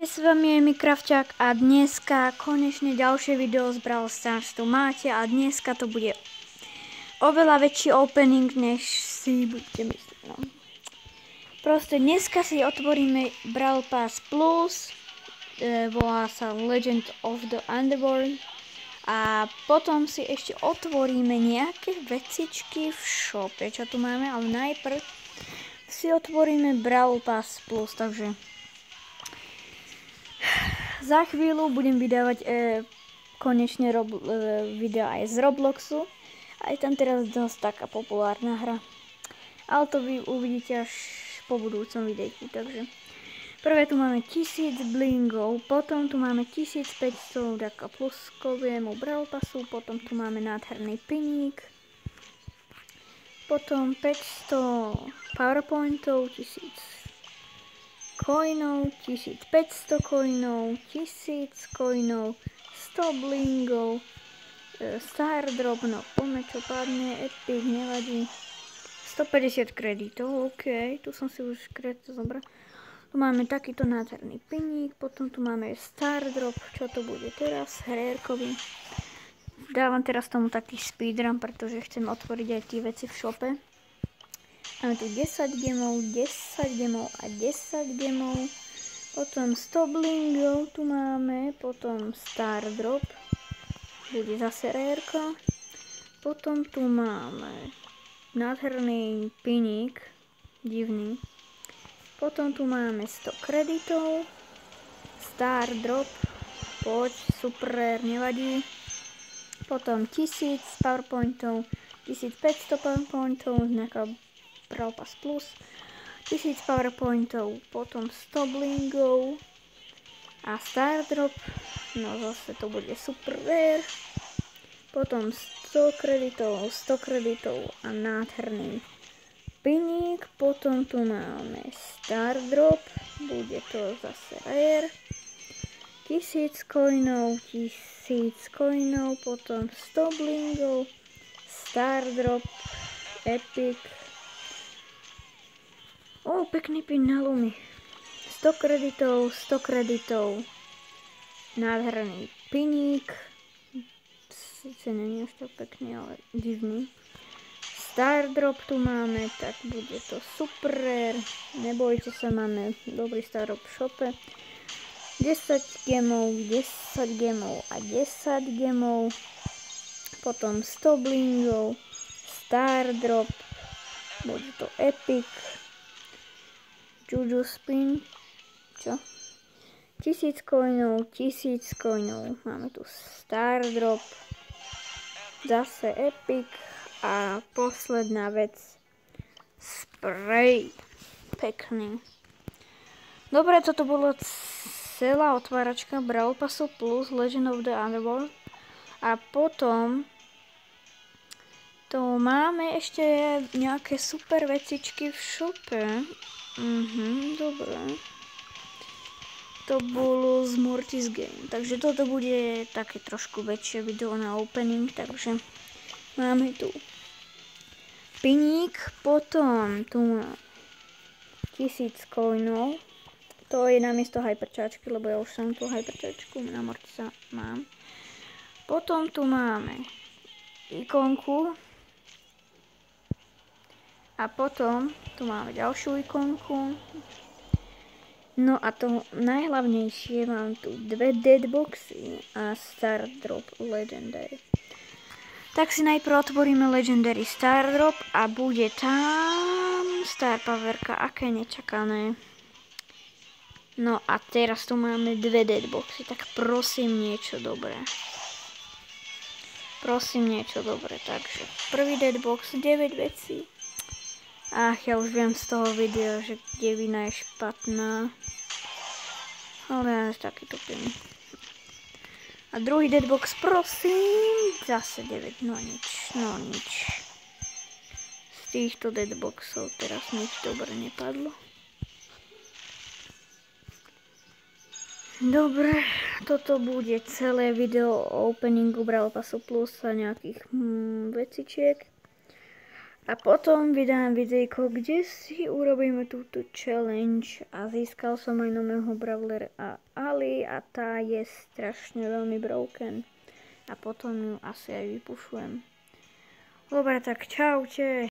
S vami je Minecrafťák a dneska konečne ďalšie video z Brawl Stars tu máte a dneska to bude oveľa väčší opening, než si budete myslieť. No. Proste dneska si otvoríme Brawl Pass Plus, volá sa Legend of the Underworld a potom si ešte otvoríme nejaké vecičky v shope, čo tu máme, ale najprv si otvoríme Brawl Pass Plus, takže za chvíľu budem vydávať konečne video aj z Robloxu. A je tam teraz dosť taká populárna hra. Ale to vy uvidíte až po budúcom videjku. Takže prvé tu máme 1000 blingov, potom tu máme 1500 vďaka pluskovému Brawl Passu, potom tu máme nádherný piník, potom 500 powerpointov, 1000 coinov, 1500 coinov, 1000 coinov, 100 blingov, star drop, no poďme čo padne, epic, nevadí, 150 kreditov, ok, tu som si už kredito zobral. Tu máme takýto nádherný piník, potom tu máme star drop, čo to bude teraz, herérkový. Dávam teraz tomu taký speedrun, pretože chcem otvoriť aj tie veci v shope. Máme tu 10 gemov, 10 gemov a 10 gemov. Potom 100 blingov tu máme, potom star drop, bude zase rérka. Potom tu máme nádherný piník, divný. Potom tu máme 100 kreditov, star drop, poď, super, nevadí. Potom 1000 powerpointov, 1500 powerpointov, nejaká Brawl Pass Plus, 1000 powerpointov, potom 100 blingov a star drop, no zase to bude super rare, potom 100 kreditov a nádherný piník, potom tu máme star drop, bude to zase rare, 1000 coinov, potom 100 blingov, star drop, epic. Pekný pin na Lumi. 100 kreditov, nádherný piník, sice nie je to pekný, ale divný. Star drop tu máme, tak bude to super rare, nebojte sa, máme dobrý star drop v shope. 10 gemov a 10 gemov, potom 100 blingov, star drop, bude to epic. Juju spin, čo? 1000 coinov, máme tu star drop, zase epic a posledná vec, spray, pekný. Dobre, toto bolo celá otváračka Brawl Passu Plus Legend of the Underworld a potom to máme ešte nejaké super vecičky v shope. Dobre. To bolo z Mortis Game. Takže toto bude také trošku väčšie video na opening. Takže máme tu piník. Potom tu mám 1000 coinov. To je namiesto hyperčačky, lebo ja už som tú hyperčačku na Mortisa mám. Potom tu máme ikonku. A potom tu máme ďalšiu ikonku. No a to najhlavnejšie, mám tu dve deadboxy a star drop legendary. Tak si najprv otvoríme legendary star drop a bude tam star powerka, aké nečakané. No a teraz tu máme dve deadboxy, tak prosím niečo dobré. Takže prvý deadbox, 9 vecí. Ach, ja už viem z toho videa, že devina je špatná. Ale ja takýto pin. A druhý deadbox, prosím. Zase 9, no nič. Z týchto deadboxov teraz nič dobre nepadlo. Dobre, toto bude celé video o openingu Brawl Passu Plus a nejakých vecičiek. A potom vydám videjko, kde si urobíme túto challenge a získal som aj nového brawlera a Ali a tá je strašne veľmi broken. A potom ju asi aj vypušujem. Dobre, tak čaute.